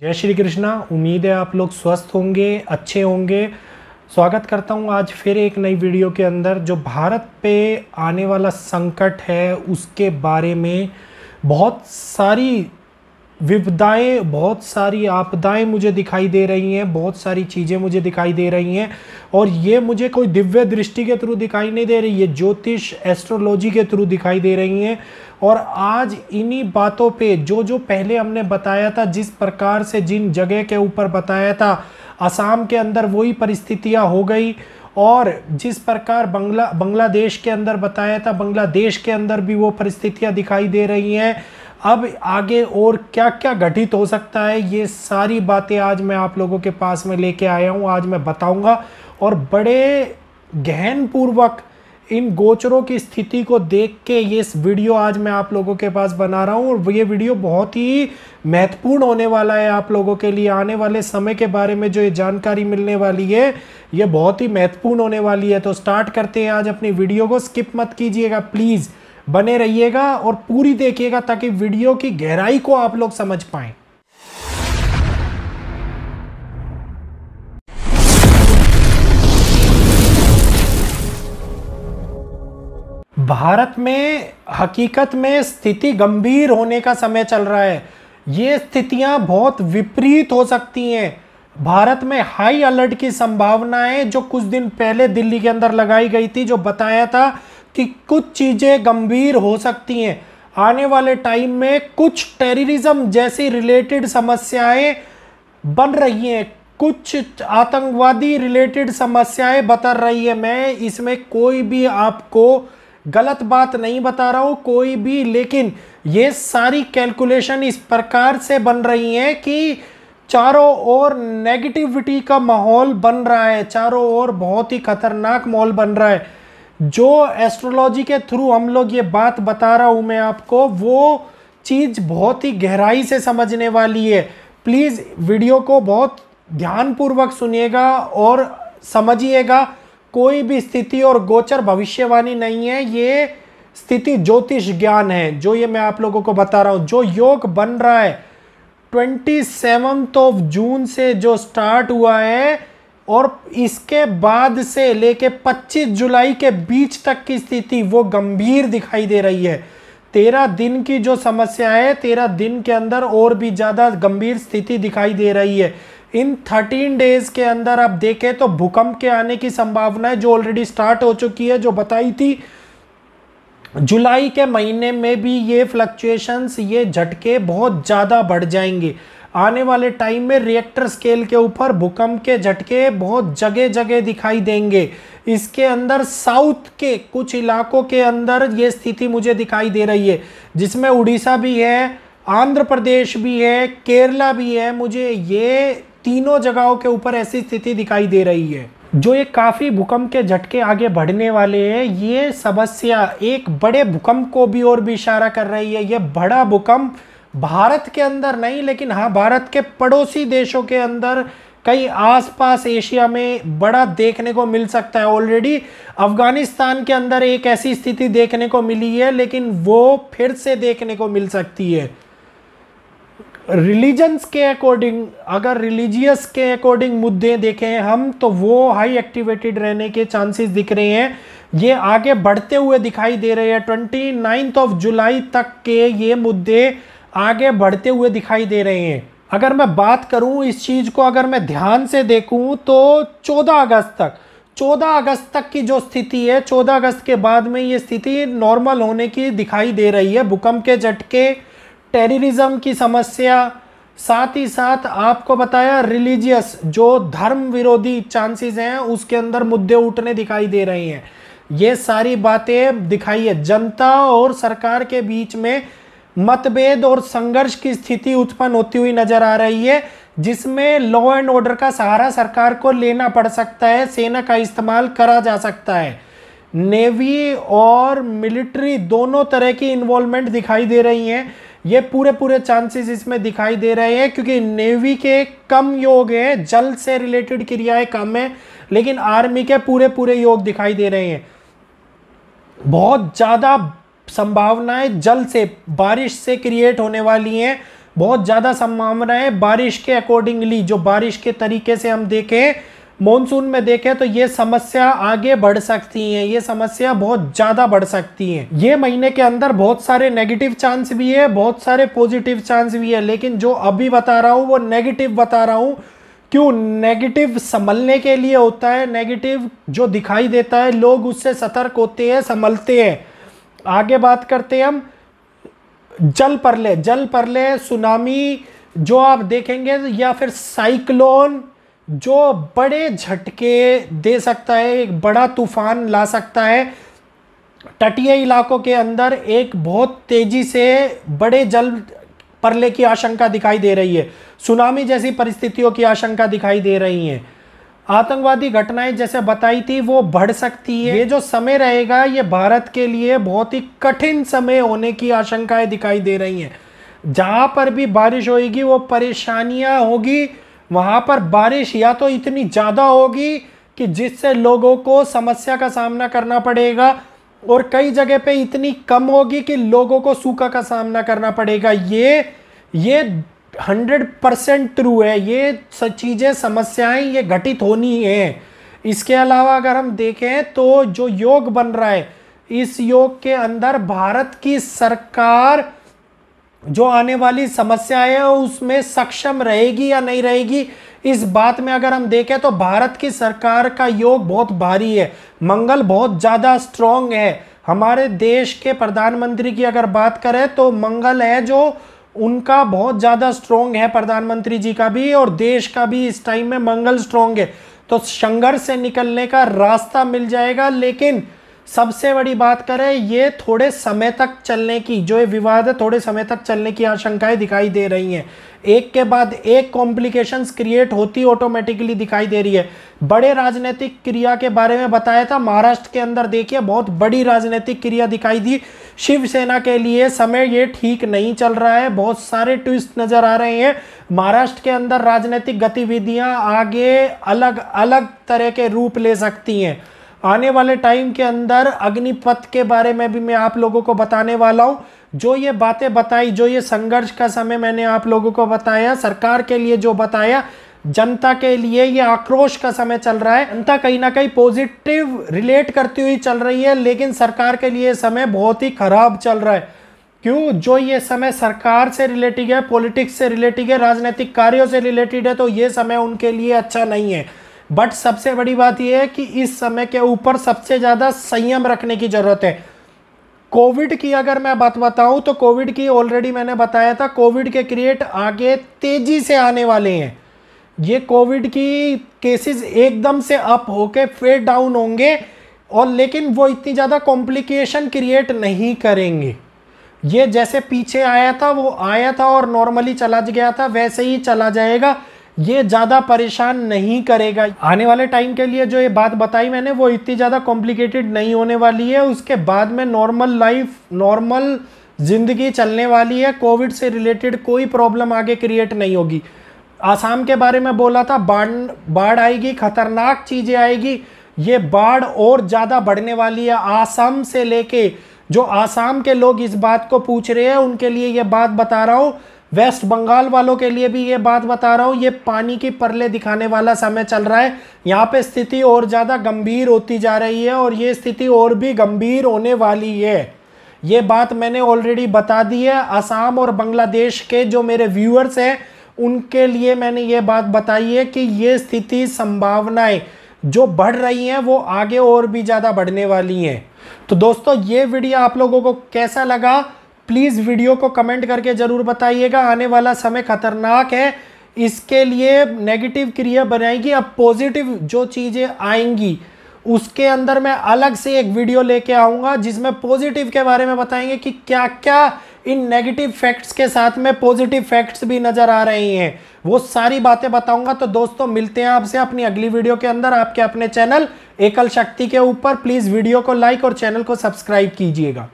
जय श्री कृष्णा। उम्मीद है आप लोग स्वस्थ होंगे, अच्छे होंगे। स्वागत करता हूं आज फिर एक नई वीडियो के अंदर। जो भारत पे आने वाला संकट है उसके बारे में बहुत सारी विपदाएं, बहुत सारी आपदाएं मुझे दिखाई दे रही हैं, बहुत सारी चीज़ें मुझे दिखाई दे रही हैं। और ये मुझे कोई दिव्य दृष्टि के थ्रू दिखाई नहीं दे रही, ये ज्योतिष एस्ट्रोलॉजी के थ्रू दिखाई दे रही हैं। और आज इन्हीं बातों पे जो जो पहले हमने बताया था, जिस प्रकार से जिन जगह के ऊपर बताया था, असम के अंदर वही परिस्थितियां हो गई। और जिस प्रकार बांग्लादेश के अंदर बताया था, बांग्लादेश के अंदर भी वो परिस्थितियां दिखाई दे रही हैं। अब आगे और क्या क्या घटित हो सकता है, ये सारी बातें आज मैं आप लोगों के पास में लेके आया हूँ। आज मैं बताऊंगा और बड़े गहन पूर्वक इन गोचरों की स्थिति को देख के ये इस वीडियो आज मैं आप लोगों के पास बना रहा हूँ। और ये वीडियो बहुत ही महत्वपूर्ण होने वाला है आप लोगों के लिए। आने वाले समय के बारे में जो ये जानकारी मिलने वाली है, ये बहुत ही महत्वपूर्ण होने वाली है। तो स्टार्ट करते हैं आज अपनी वीडियो को। स्किप मत कीजिएगा प्लीज़, बने रहिएगा और पूरी देखिएगा ताकि वीडियो की गहराई को आप लोग समझ पाएं। भारत में हकीकत में स्थिति गंभीर होने का समय चल रहा है। ये स्थितियां बहुत विपरीत हो सकती हैं। भारत में हाई अलर्ट की संभावनाएं जो कुछ दिन पहले दिल्ली के अंदर लगाई गई थी, जो बताया था कि कुछ चीजें गंभीर हो सकती हैं आने वाले टाइम में। कुछ टेररिज्म जैसी रिलेटेड समस्याएं बन रही हैं, कुछ आतंकवादी रिलेटेड समस्याएं बता रही है। मैं इसमें कोई भी आपको गलत बात नहीं बता रहा हूं कोई भी, लेकिन ये सारी कैलकुलेशन इस प्रकार से बन रही हैं कि चारों ओर नेगेटिविटी का माहौल बन रहा है, चारों ओर बहुत ही खतरनाक माहौल बन रहा है। जो एस्ट्रोलॉजी के थ्रू हम लोग ये बात बता रहा हूं मैं आपको, वो चीज बहुत ही गहराई से समझने वाली है। प्लीज वीडियो को बहुत ध्यानपूर्वक सुनिएगा और समझिएगा। कोई भी स्थिति और गोचर भविष्यवाणी नहीं है, ये स्थिति ज्योतिष ज्ञान है जो ये मैं आप लोगों को बता रहा हूं। जो योग बन रहा है 27 जून से जो स्टार्ट हुआ है और इसके बाद से लेके 25 जुलाई के बीच तक की स्थिति वो गंभीर दिखाई दे रही है। 13 दिन की जो समस्या है, 13 दिन के अंदर और भी ज्यादा गंभीर स्थिति दिखाई दे रही है। इन 13 डेज के अंदर आप देखें तो भूकंप के आने की संभावना है जो ऑलरेडी स्टार्ट हो चुकी है, जो बताई थी। जुलाई के महीने में भी ये फ्लक्चुएशंस, ये झटके बहुत ज़्यादा बढ़ जाएंगे। आने वाले टाइम में रिएक्टर स्केल के ऊपर भूकंप के झटके बहुत जगह जगह दिखाई देंगे। इसके अंदर साउथ के कुछ इलाकों के अंदर ये स्थिति मुझे दिखाई दे रही है, जिसमें उड़ीसा भी है, आंध्र प्रदेश भी है, केरला भी है। मुझे ये तीनों जगहों के ऊपर ऐसी स्थिति दिखाई दे रही है। जो ये काफी भूकंप के झटके आगे बढ़ने वाले हैं, ये समस्या एक बड़े भूकंप को भी और भी इशारा कर रही है। ये बड़ा भूकंप भारत के अंदर नहीं, लेकिन हाँ भारत के पड़ोसी देशों के अंदर, कई आसपास एशिया में बड़ा देखने को मिल सकता है। ऑलरेडी अफगानिस्तान के अंदर एक ऐसी स्थिति देखने को मिली है, लेकिन वो फिर से देखने को मिल सकती है। रिलीजन्स के अकॉर्डिंग, अगर रिलीजियस के अकॉर्डिंग मुद्दे देखें हम, तो वो हाई एक्टिवेटेड रहने के चांसेस दिख रहे हैं। ये आगे बढ़ते हुए दिखाई दे रहे हैं। 29 जुलाई तक के ये मुद्दे आगे बढ़ते हुए दिखाई दे रहे हैं। अगर मैं बात करूं इस चीज को, अगर मैं ध्यान से देखूं तो 14 अगस्त तक की जो स्थिति है, 14 अगस्त के बाद में ये स्थिति नॉर्मल होने की दिखाई दे रही है। भूकंप के झटके, टेररिज्म की समस्या, साथ ही साथ आपको बताया रिलीजियस जो धर्म विरोधी चांसेस हैं उसके अंदर मुद्दे उठने दिखाई दे रहे हैं। ये सारी बातें दिखाई है। जनता और सरकार के बीच में मतभेद और संघर्ष की स्थिति उत्पन्न होती हुई नजर आ रही है, जिसमें लॉ एंड ऑर्डर का सहारा सरकार को लेना पड़ सकता है। सेना का इस्तेमाल करा जा सकता है। नेवी और मिलिट्री दोनों तरह की इन्वॉल्वमेंट दिखाई दे रही है। ये पूरे चांसेस इसमें दिखाई दे रहे हैं, क्योंकि नेवी के कम योग है, जल से रिलेटेड क्रियाएं कम है, लेकिन आर्मी के पूरे योग दिखाई दे रहे हैं। बहुत ज्यादा संभावनाएं जल से, बारिश से क्रिएट होने वाली हैं। बहुत ज़्यादा संभावना है बारिश के अकॉर्डिंगली, जो बारिश के तरीके से हम देखें मॉनसून में देखें तो ये समस्या आगे बढ़ सकती है, ये समस्या बहुत ज़्यादा बढ़ सकती है। ये महीने के अंदर बहुत सारे नेगेटिव चांस भी है, बहुत सारे पॉजिटिव चांस भी है, लेकिन जो अभी बता रहा हूँ वो नेगेटिव बता रहा हूँ। क्यों? नेगेटिव संभलने के लिए होता है, नेगेटिव जो दिखाई देता है लोग उससे सतर्क होते हैं, संभलते हैं। आगे बात करते हैं हम जल प्रलय, सुनामी जो आप देखेंगे, या फिर साइक्लोन जो बड़े झटके दे सकता है, एक बड़ा तूफान ला सकता है। तटीय इलाकों के अंदर एक बहुत तेजी से बड़े जल प्रलय की आशंका दिखाई दे रही है, सुनामी जैसी परिस्थितियों की आशंका दिखाई दे रही है। आतंकवादी घटनाएं जैसे बताई थी वो बढ़ सकती है। ये जो समय रहेगा ये भारत के लिए बहुत ही कठिन समय होने की आशंकाएं दिखाई दे रही हैं। जहां पर भी बारिश होगी वो परेशानियां होगी, वहां पर बारिश या तो इतनी ज़्यादा होगी कि जिससे लोगों को समस्या का सामना करना पड़ेगा, और कई जगह पे इतनी कम होगी कि लोगों को सूखा का सामना करना पड़ेगा। ये 100% ट्रू है, ये सब चीज़ें समस्याएं ये घटित होनी है। इसके अलावा अगर हम देखें तो जो योग बन रहा है, इस योग के अंदर भारत की सरकार जो आने वाली समस्याएं है उसमें सक्षम रहेगी या नहीं रहेगी, इस बात में अगर हम देखें तो भारत की सरकार का योग बहुत भारी है, मंगल बहुत ज़्यादा स्ट्रॉन्ग है। हमारे देश के प्रधानमंत्री की अगर बात करें तो मंगल है जो उनका बहुत ज़्यादा स्ट्रॉन्ग है, प्रधानमंत्री जी का भी और देश का भी इस टाइम में मंगल स्ट्रॉन्ग है। तो संघर्ष से निकलने का रास्ता मिल जाएगा, लेकिन सबसे बड़ी बात करें ये थोड़े समय तक चलने की, जो ये विवाद है थोड़े समय तक चलने की आशंकाएं दिखाई दे रही हैं। एक के बाद एक कॉम्प्लिकेशंस क्रिएट होती ऑटोमेटिकली दिखाई दे रही है। बड़े राजनीतिक क्रिया के बारे में बताया था, महाराष्ट्र के अंदर देखिए बहुत बड़ी राजनीतिक क्रिया दिखाई दी। शिवसेना के लिए समय ये ठीक नहीं चल रहा है, बहुत सारे ट्विस्ट नजर आ रहे हैं। महाराष्ट्र के अंदर राजनीतिक गतिविधियां आगे अलग अलग तरह के रूप ले सकती हैं। आने वाले टाइम के अंदर अग्निपथ के बारे में भी मैं आप लोगों को बताने वाला हूं। जो ये बातें बताई, जो ये संघर्ष का समय मैंने आप लोगों को बताया, सरकार के लिए जो बताया, जनता के लिए ये आक्रोश का समय चल रहा है। जनता कहीं ना कहीं पॉजिटिव रिलेट करती हुई चल रही है, लेकिन सरकार के लिए समय बहुत ही खराब चल रहा है। क्यों? जो ये समय सरकार से रिलेटेड है, पॉलिटिक्स से रिलेटेड है, राजनीतिक कार्यों से रिलेटेड है, तो ये समय उनके लिए अच्छा नहीं है। बट सबसे बड़ी बात यह है कि इस समय के ऊपर सबसे ज़्यादा संयम रखने की ज़रूरत है। कोविड की अगर मैं बात बताऊं तो कोविड की ऑलरेडी मैंने बताया था, कोविड के क्रिएट आगे तेज़ी से आने वाले हैं। ये कोविड की केसेस एकदम से अप होके फिर डाउन होंगे, और लेकिन वो इतनी ज़्यादा कॉम्प्लिकेशन क्रिएट नहीं करेंगे। ये जैसे पीछे आया था वो आया था और नॉर्मली चला गया था, वैसे ही चला जाएगा। ये ज़्यादा परेशान नहीं करेगा। आने वाले टाइम के लिए जो ये बात बताई मैंने वो इतनी ज़्यादा कॉम्प्लिकेटेड नहीं होने वाली है। उसके बाद में नॉर्मल लाइफ, नॉर्मल ज़िंदगी चलने वाली है। कोविड से रिलेटेड कोई प्रॉब्लम आगे क्रिएट नहीं होगी। आसाम के बारे में बोला था, बाढ़ आएगी, खतरनाक चीज़ें आएगी। ये बाढ़ और ज़्यादा बढ़ने वाली है। आसाम से लेके जो आसाम के लोग इस बात को पूछ रहे हैं उनके लिए ये बात बता रहा हूँ, वेस्ट बंगाल वालों के लिए भी ये बात बता रहा हूँ। ये पानी की परलें दिखाने वाला समय चल रहा है। यहाँ पे स्थिति और ज़्यादा गंभीर होती जा रही है और ये स्थिति और भी गंभीर होने वाली है। ये बात मैंने ऑलरेडी बता दी है। असम और बांग्लादेश के जो मेरे व्यूअर्स हैं उनके लिए मैंने ये बात बताई है कि ये स्थिति, संभावनाएं जो बढ़ रही हैं वो आगे और भी ज़्यादा बढ़ने वाली हैं। तो दोस्तों ये वीडियो आप लोगों को कैसा लगा, प्लीज़ वीडियो को कमेंट करके ज़रूर बताइएगा। आने वाला समय खतरनाक है, इसके लिए नेगेटिव क्रिया बनाएगी। अब पॉजिटिव जो चीज़ें आएंगी उसके अंदर मैं अलग से एक वीडियो लेके आऊँगा जिसमें पॉजिटिव के बारे में बताएंगे कि क्या क्या इन नेगेटिव फैक्ट्स के साथ में पॉजिटिव फैक्ट्स भी नज़र आ रही हैं। वो सारी बातें बताऊंगा। तो दोस्तों मिलते हैं आपसे अपनी अगली वीडियो के अंदर आपके अपने चैनल एकल शक्ति के ऊपर। प्लीज़ वीडियो को लाइक और चैनल को सब्सक्राइब कीजिएगा।